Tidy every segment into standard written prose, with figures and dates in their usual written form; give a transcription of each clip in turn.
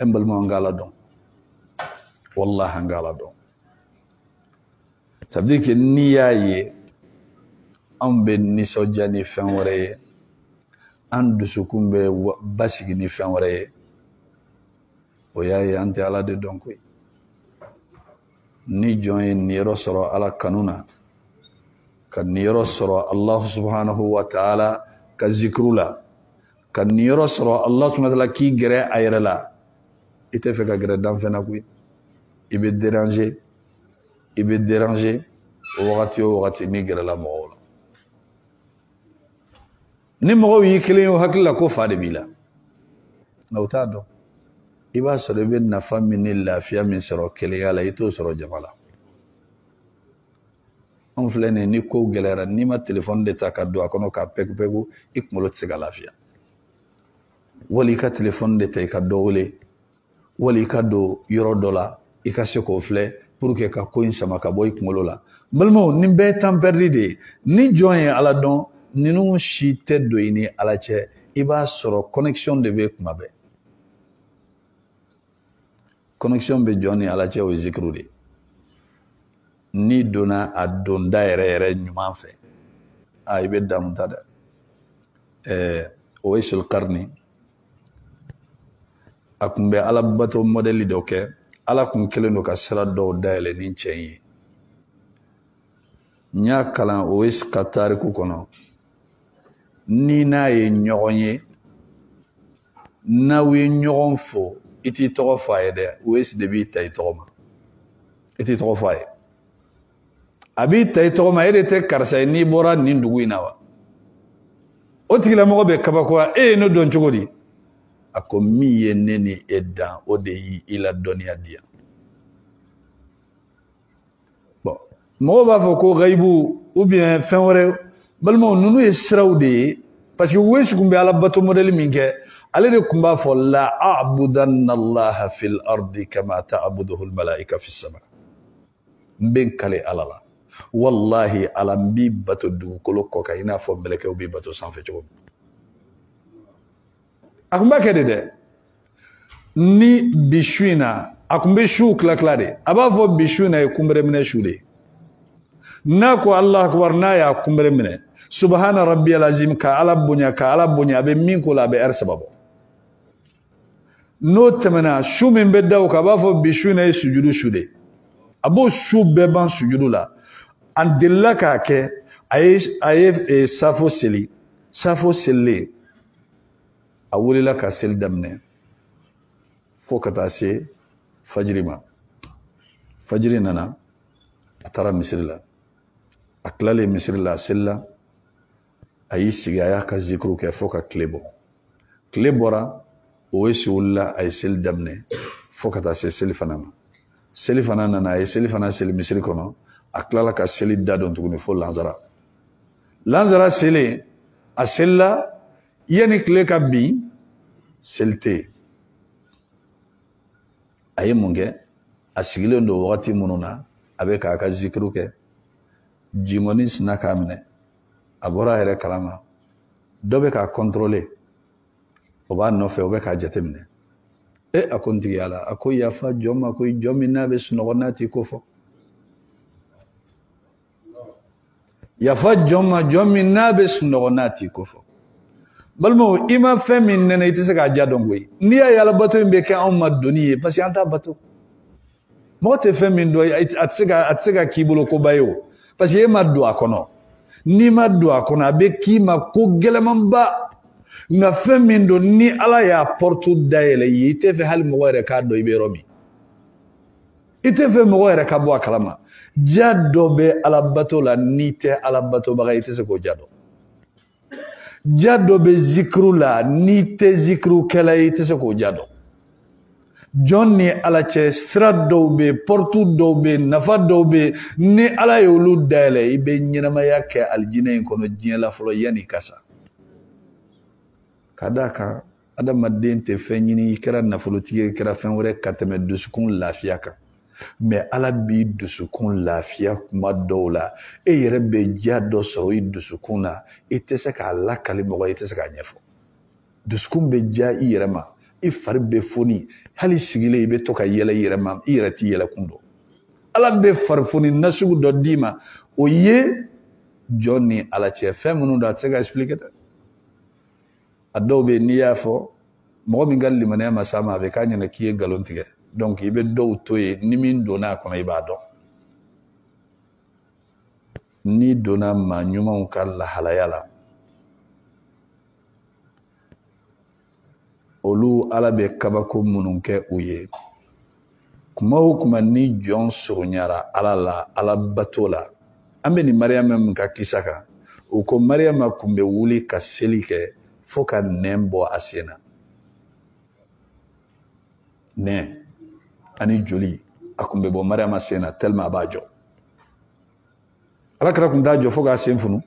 embalmo ngala don wallahi ngala don ça veut dire que niya ye an be nisoja ni fɛn wɛrɛ ye an dusukun bɛ basigi ni fɛn wɛrɛ ye o y'a ye an tɛ ala de dɔn koyi ni jɔn ye niyɔrɔ sɔrɔ ala kanu na ka niyɔrɔ sɔrɔ Allah subhanahu wa ta'ala ka zikru la ka niyɔrɔ sɔrɔ Allah subhanahu wa ta'ala k'i gɛrɛ a yɛrɛ la i tɛ fɛ ka gɛrɛ danfɛn na koyi i bɛ déranger o wagati o wagati ni gɛrɛla mɔgɔw la ni mɔgɔw y'i kelen ye o hakili la ko fa de b'i la nka u t'a dɔn i b'a sɔrɔ i bɛ nafa min ni lafiya min sɔrɔ kelenya la i t'o sɔrɔ jama la anw filɛ nin ye ni kow gɛlɛyara n'i ma téléphone de ta ka don a kɔnɔ k'a pɛku-pɛku i kunkolo tɛ se ka lafiya wali i ka téléphone de ta i ka dɔ wele wali i ka don yɔrɔ dɔ la i ka se k'o filɛ pour que ka ko in sama ka bɔ i kunkolo la n balimaw nin bɛɛ ye temps perdu de ye ni jɔn ye ala dɔn ninnu si tɛ don i ni ala cɛ i b'a sɔrɔ connexion de bɛ kuma bɛɛ connexion bɛ jɔn ni ala cɛ o ye zikru de ni donna a donda yɛrɛ ɲuman fɛ i bɛ damu ta dɛ Uwaisul Qarni a kun bɛ ala bato modèle dɔ kɛ ala kun kelen don ka sira dɔw dayɛlɛ ni cɛ ye n y'a kalan Uwais ka tariku kɔnɔ ni n'a ye ɲɔgɔn ye n'aw ye ɲɔgɔn fo i t'i tɔgɔ fɔ a ye dɛ Uwais de b'i ta i tɔgɔ ma i t'i tɔgɔ fɔ a ye a b'i ta i tɔgɔ ma e de tɛ karisa ye n'i bɔra nin dugu in na wa o tigilamɔgɔ bɛ kabakoya e ye ne dɔn cogo di a ko min ye ne ni e dan o de y'i la dɔnniya di yan bon mɔgɔw b'a fɔ ko ghaibu ou bien fɛn wɛrɛ balimaw ninnu ye siraw de ye parce que Uwais kun bɛ ala bato modèle min kɛ ale de kun b'a fɔ la a'budanna allaha fil ardi kama ta'buduhu al malaika fis sama n bɛ n kale ala la wallahi ala n b'i bato dugukolo kɔ kan i n'a fɔ mɛlɛkɛw b'i bato sanfɛ cogo min a kun b'a kɛ de dɛ ni bi su in na a kun bɛ suw tila tila de a b'a fɔ bi su in na ye kunbɛrɛ minɛ su de n'a ko Allahu akbar n'a y'a kunbɛrɛ minɛ subhana rabbiyal azim ka ala bonya a bɛ min ko la a bɛ heure 3 bɔ n'o tɛmɛna su min bɛ da o kan a b'a fɔ bi su in na ye sujudu su de a b'o su bɛɛ ban sujudu la an delila k'a kɛ a ye safo seli safo selilen a wulila ka seli daminɛ fo ka taa se fajiri ma fajiri nana a taara misiri la a tilalen misiri la a selila a y'i sigi a y'a ka zikuru kɛ fo ka tile bɔ tile bɔra o ye si wulila a ye seli daminɛ fo ka taa se seli fana ma seli fana nana a ye seli fana seli misiri kɔnɔ a tilala ka seli da dɔn tuguni fo lansara selen a selila yanni tile ka bin seli tɛ yen a ye mun kɛ a sigilen don wagati minnu na a bɛ k'a ka zikiru kɛ jingɔni sina k'a minɛ a bɔra a yɛrɛ kalama dɔ bɛ k'a contrôler o b'a nɔfɛ o bɛ k'a jateminɛ a ko n tigiya la a ko yafa jɔn ma ko jɔn min n'a bɛ sunɔgɔ n'a t'i ko fɔ yafa jɔn ma jɔn min n'a bɛ sunɔgɔ n'a t'i ko fɔ balimaw i ma fɛn min nɛnɛ i tɛ se k'a ja dɔn koyi n'i y'a ye ala bato in bɛ kɛ anw ma doni ye parce que an t'a bato mɔgɔ tɛ fɛn min dɔn a tɛ se ka k'i bolo koba ye o parce que e ma don a kɔnɔ n'i ma don a kɔnɔ a bɛ k'i ma ko gɛlɛmanba nka fɛn min don ni ala y'a porte dayɛlɛ i ye i tɛ fɛ hali mɔgɔ yɛrɛ k'a dɔn i bɛ yɔrɔ min i tɛ fɛ mɔgɔ yɛrɛ ka bɔ a kalama ja dɔ bɛ ala bato la n'i tɛ ala batobaga i tɛ se k'o ja dɔn ja dɔ bɛ zikru la n'i tɛ zikru kɛla i tɛ se k'o ja dɔn jɔn ni ala cɛ sira dɔw bɛ porte dɔw bɛ nafa dɔw bɛ ni ala ye olu dayɛlɛ i bɛ ɲɛnamaya kɛ alijinɛ in kɔnɔ diɲɛ la fɔlɔ yanni ka sa ka d'a kan adamaden tɛ fɛn ɲini i kɛra nafolotigi ye i kɛra fɛn wɛrɛ ka tɛmɛ dusukun lafiya kan mais ala b'i dusukun lafiya kuma dɔw la e yɛrɛ bɛ ja dɔ sɔrɔ i dusukun na i tɛ se k'a lakali mɔgɔ i tɛ se k'a ɲɛfɔ dusukun bɛ ja i yɛrɛ ma i fari bɛ foni hali sigilen i bɛ to ka yɛlɛ i yɛrɛ ma i yɛrɛ t'i yɛlɛ kun dɔn ala bɛ fari foni nasugu dɔ d'i ma o ye jɔn ni ala cɛ fɛn minnu don a tɛ se ka expliquer dɛ a dɔw bɛ n'i y'a fɔ mɔgɔ min ka limaniya ma s'a ma a bɛ k'a ɲɛna k'i ye nkalon tigɛ donc i bɛ dɔw to yen ni min donna a kɔnɔ i b'a dɔn ni donna maa ɲumanw ka lahalaya la olu ala bɛ kabako minnu kɛ u ye kuma o kuma ni jɔn surunyara ala la ala bato la an bɛ nin Mariama min ka kisa kan o ko Mariama kun bɛ wuli ka seli kɛ fo ka nɛn bɔ a sen na nɛn ani joli a kun bɛ bɔ Mariama sen na tellement a b'a jɔ Alakira kun t'a jɔ fo k'a sen funu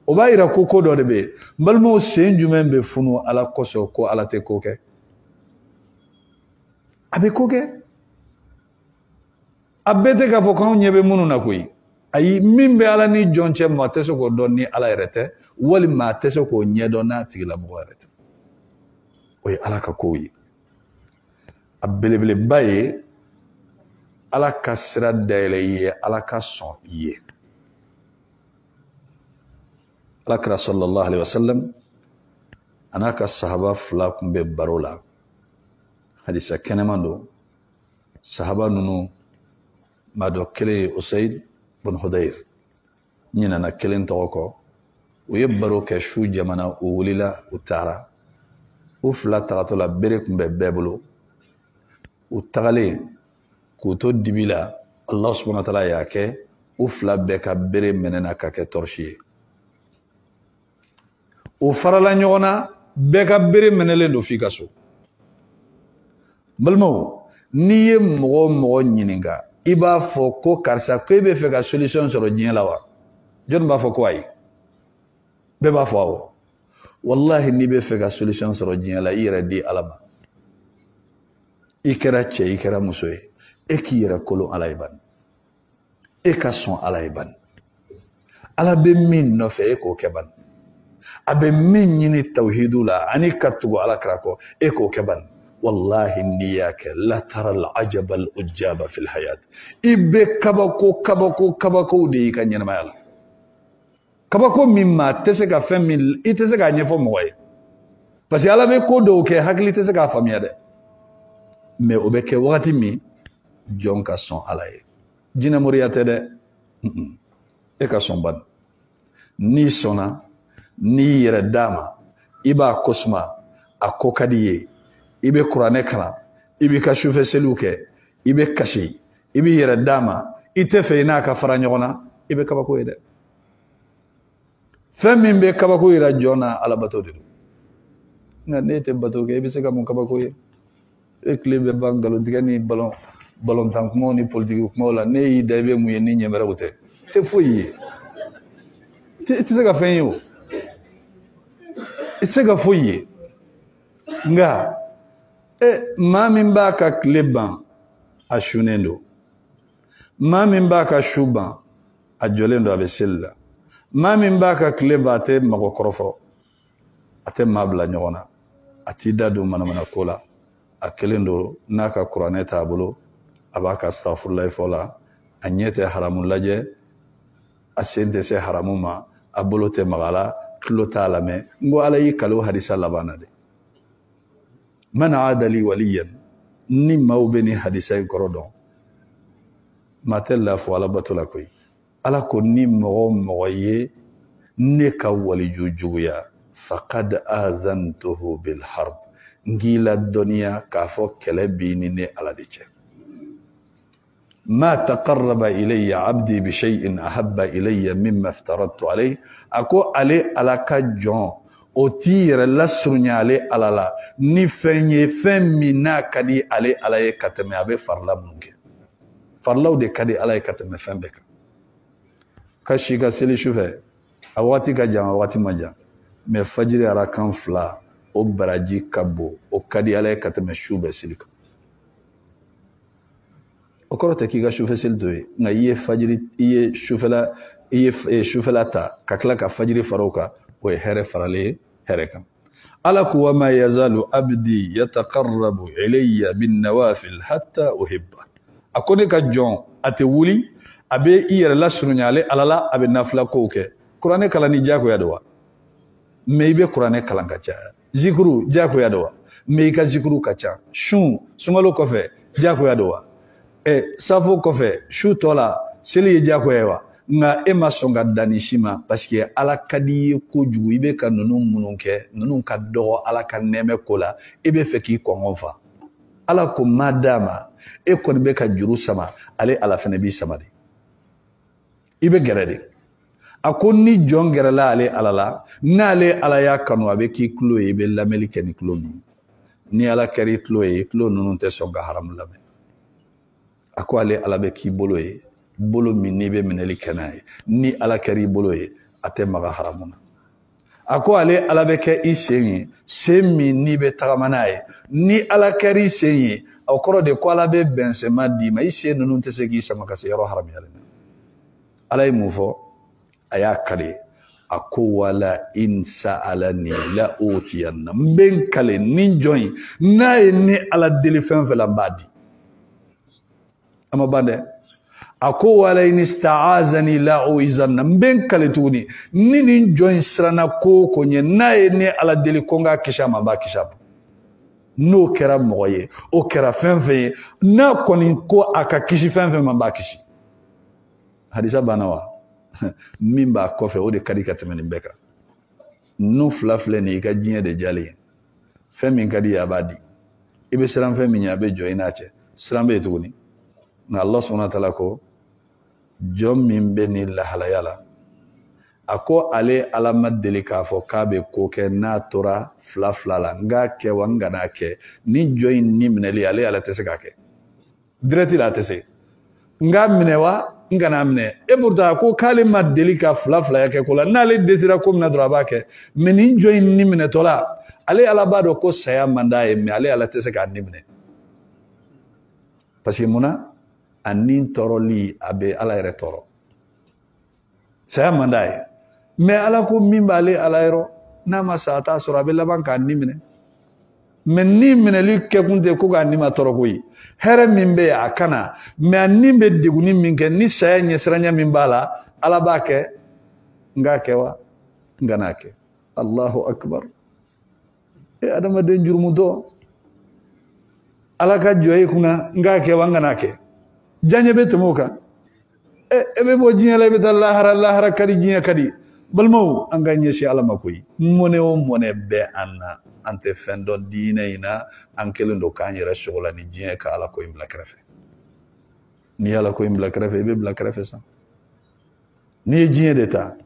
o b'a yira ko dɔ de bɛ yen n balimaw sen jumɛn bɛ funu ala kosɔn ko ala tɛ ko kɛ a bɛ ko kɛ a bɛɛ tɛ k'a fɔ k'anw ɲɛ bɛ minnu na koyi ayi min bɛ ala ni jɔn cɛ ma tɛ se k'o dɔn ni ala yɛrɛ tɛ walima a tɛ se k'o ɲɛdɔn n'a tigilamɔgɔ yɛrɛ tɛ o ye ala ka kow ye a belebeleba ye ala ka sira dayɛlɛ i ye ala ka sɔn i ye Alakira sallallahu alaihi wasallam ana ka sahaba fila kun bɛ baro la hadisa kɛnɛman don sahaba ninnu maa dɔ kelen ye Usaid bin Hudayr ɲinana kelen tɔgɔ kɔ u ye baro kɛ su jamana u wulila u taara u fila tagatɔ la bere kun bɛ bɛɛ bolo u tagalen k'u to dibi la Allah subhanahu wa ta'ala y'a kɛ u fila bɛɛ ka bere mɛnɛna ka kɛ tɔrɔsi ye o farala ɲɔgɔn na bɛɛ ka bere mɛnɛlen don f'i ka so balimaw n'i ye mɔgɔ o mɔgɔ ɲininka i b'a fɔ ko karisa ko e bɛ fɛ ka solution sɔrɔ diɲɛ la wa jɔn b'a fɔ ko ayi bɛɛ b'a fɔ awɔ wallahi n'i bɛ fɛ ka solution sɔrɔ diɲɛ la i yɛrɛ di ala ma i kɛra cɛ i kɛra muso ye e k'i yɛrɛ kolon ala ye bani e ka sɔn ala ye bani ala bɛ min nɔfɛ e k'o kɛ bani a bɛ min ɲini tawhidu la ani ka tugu alakira kɔ e k'o kɛ bani wallahi n'i y'a kɛ la tara al-ajaba al-ujaba fil hayat i bɛ kabako de y'i ka ɲɛnamaya la kabako min ma tɛ se ka fɛn min i tɛ se k'a ɲɛfɔ mɔgɔ ye parce que ala bɛ ko dɔw kɛ hakili tɛ se k'a faamuya dɛ mais o bɛ kɛ wagati min jɔn ka sɔn ala ye jinɛmɔriya tɛ dɛ e ka sɔn bani n'i sɔnna n'i yɛrɛ d'a ma i b'a ko suma a ko ka di ye i bɛ kuranɛ kalan i b'i ka sufɛ seliw kɛ i bɛ kasi i b'i yɛrɛ d'a ma i tɛ fɛ i n'a ka fara ɲɔgɔn na i bɛ kabako ye dɛ fɛn min bɛ kabako yira jɔn na alabato de don nka n'e tɛ bato kɛ i bɛ se ka mun kabako ye e tile bɛ ban nkalontigɛ ni balontan kumaw ni politiki kumaw la ne y'i da i bɛ mun ye ni ɲɛmɛrɛw tɛ tɛ foyi ye i tɛ se ka fɛn ye o i tɛ se ka foyi ye nka maa min b'a ka tile ban a sunnen don maa min b'a ka su ban a jɔlen don a bɛ seli la maa min b'a ka tile ban a tɛ mɔgɔ kɔrɔfɔ a tɛ maa bila ɲɔgɔn na a t'i da don manamana ko la a kelen don n'a ka kuranɛ t'a bolo a b'a ka astagfirulahi fɔ la a ɲɛ tɛ haramu lajɛ a sen tɛ se haramu ma a bolo tɛ maga la tulo t'a lamɛn n ko ala y'i kale o hadisa laban na de man aadali waliyan ni maaw bɛ nin hadisa in kɔrɔ dɔn maa tɛ laafɔ ala bato la koyi ala ko ni mɔgɔ o mɔgɔ ye ne ka waliju juguya faqad azantuhu bil harb n k'i la dɔnniya k'a fɔ kɛlɛ b'i ni ne ala de cɛ ma taqarraba ilayya abdi bi shay'in ahabba ilayya mimma aftaradtu alayhi a ko ale ala ka jɔn o t'i yɛrɛ lasurunya ale ala la ni fɛn ye fɛn min n'a ka di ale ala ye ka tɛmɛ a bɛ farila mun kɛ farilaw de ka di ala ye ka tɛmɛ fɛn bɛɛ kan ka si ka seli sufɛ a waati ka jan a waati ma jan mais fajiri arakan 2 o baraji ka bon o ka di ala ye ka tɛmɛ su bɛɛ seli kan o kɔrɔ tɛ k'i ka sufɛ seli to ye nka i ye sufɛla ta ka tila ka fajiri fara o kan o ye hɛrɛ faralen ye hɛrɛ kan alaku wa ma yazalu abdi yataqarrabu ilayya bin nawafil hatta uhibba akone ka jon ate wuli abe iyere la surunyale alala abe nafla ko ke qur'ane kala ni jako ya dowa meibe qur'ane kala kacha zikru jako ya dowa meika zikru kacha shun sungalo kofe jako ya dowa safo kofe shu tola seli jako ya nga ema songa danishima parce que ala kadi ko jugu ibe ka nunu mununke nunu ka do ala ka neme kola ibe feki ko ngonfa ala ko madama e ko be ka juru sama ale ala fene bi sama de ibe gerede akoni jongere la ale ala la nale ala ya kanu abe ki klo ibe lameli ken klo ni ala kari klo e klo nunu te songa haram lame ako ale ala be ki bolo e bolo min ni be mineli kanaye ni ala kari bolo ye ate maga haramuna ako ale ala be ke isenye semi ni be tagamanaye ni ala kari senye akoro de ko ala be bensema di ma ise nunu tese ki sama kase yoro haram yale ala mufo aya kale ako wala in sa'alani la utiyanna mben kale nin joyi naye ni ala deli fen fela mbadi ama bande ako wala in ista'azani la uizanna mben kale tuni nini join srana ko konye naye ne ala deli konga kishama ba kishaba no kera moye o kera fenfe na koni ko aka kishi fenfe mamba kishi hadisa banawa mimba kofe o de kadi katemeni beka no flafle ni ka jinya de jali femi kadi abadi ibe sram femi nya be joina che sram be tuni na Allah subhanahu wa ta'ala ko jom min be ni lahalayala ako ale alama deli ka fo kabe ko ke na tora flaflala nga ke wanga na ke ni join ni mineli ale ala tese ka ke direti la tese nga minewa nga na mine e burda ko kalima deli ka flafla yake ko la nale desira ko na dra ba ke meni join ni mine tola ale ala bado ko saya mandaye me ale ala tese ka ni mine parce que muna anin toro li abe ala ere toro saya mandaye me ala ko mimbale ala ero na masata sura be laban ka nimine men nimine li ke kunte ko ga nima toro ko yi here mimbe akana me animbe diguni minke ni saya nyesranya mimbala ala bake ngakewa nganake Allahu akbar adama de njurmudo ala ka joyi kuna ngakewa nganake janye be tumoka ebe bo jinyala be lahara kadi jinya kadi balmo anga nyeshi ala makoyi mone o mone be anna ante fendo dina ina ankelo ndo kanyera shogola ni jinya ka ala ko imbla krefe ni ala ko imbla krefe be bla krefe sa ni jinya deta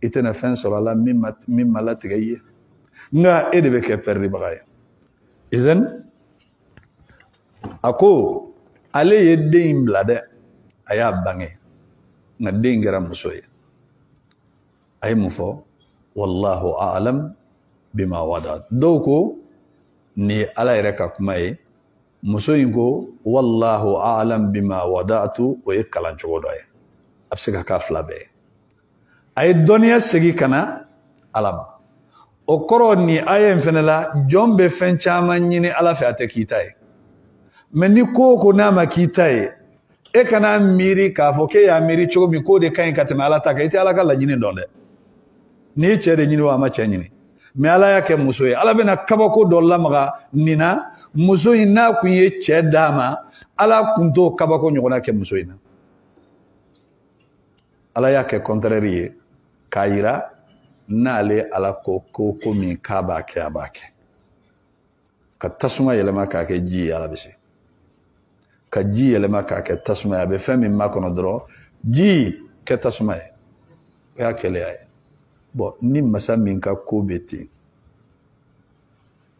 itena fen sur ala mimma la tigaye nga edebe ke perri bagay izen ako ale yedde imblade aya bange na dengera musoye ay mufo wallahu a'lam bima wadat doko ni ala ireka kumaye musoyin ko wallahu a'lam bima wadatu o yekalan chogodoye absika ka flabe ay donia segi kana alama o koro ni ayen fenela jombe fen chama nyini ala fa atekitaye meni ko nama kitaye e kana miri ka fo ke ya miri chogo mi ko de kan katema ala ta ka ite ala kala nyini donde ni chere nyini wa ma che nyini me ala yake muso ye ala bena kabako do lamaga nina muso ina kunye che dama ala kunto kabako nyogona ke muso ina ala yake contraire kaira nale ala ko mi kaba ke abake ka tasuma yelema ka ke ji ala bise ka ji yelema ka ke tasuma ya be femi makono dro ji ke tasuma ya kele ay bo ni masa min ka ko beti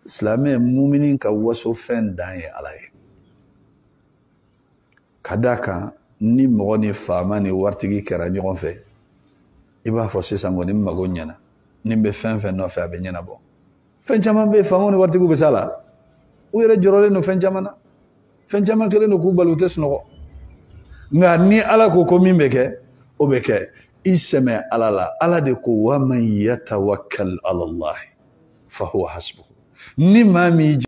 islamé mu'minin ka waso fen dan ye ala ye kadaka ni mogo ni fama ni wartigi kera ɲɔgɔn fɛ i b'a fɔ sisan ko ni mago ɲɛna ni bɛ fɛn fɛn nɔfɛ a bɛ ɲɛnabɔ fɛn caman bɛ famaw ni wartigiw bɛ sa la u yɛrɛ jɔrɔlen don fɛn caman na fɛn caman kɛlen don k'u bali u tɛ sunɔgɔ nka ni ala ko min bɛ kɛ o bɛ kɛ i sɛmɛ ala la ala de ko wa man yatawakkal ala Allah fahuwa hasbuhu ni maa min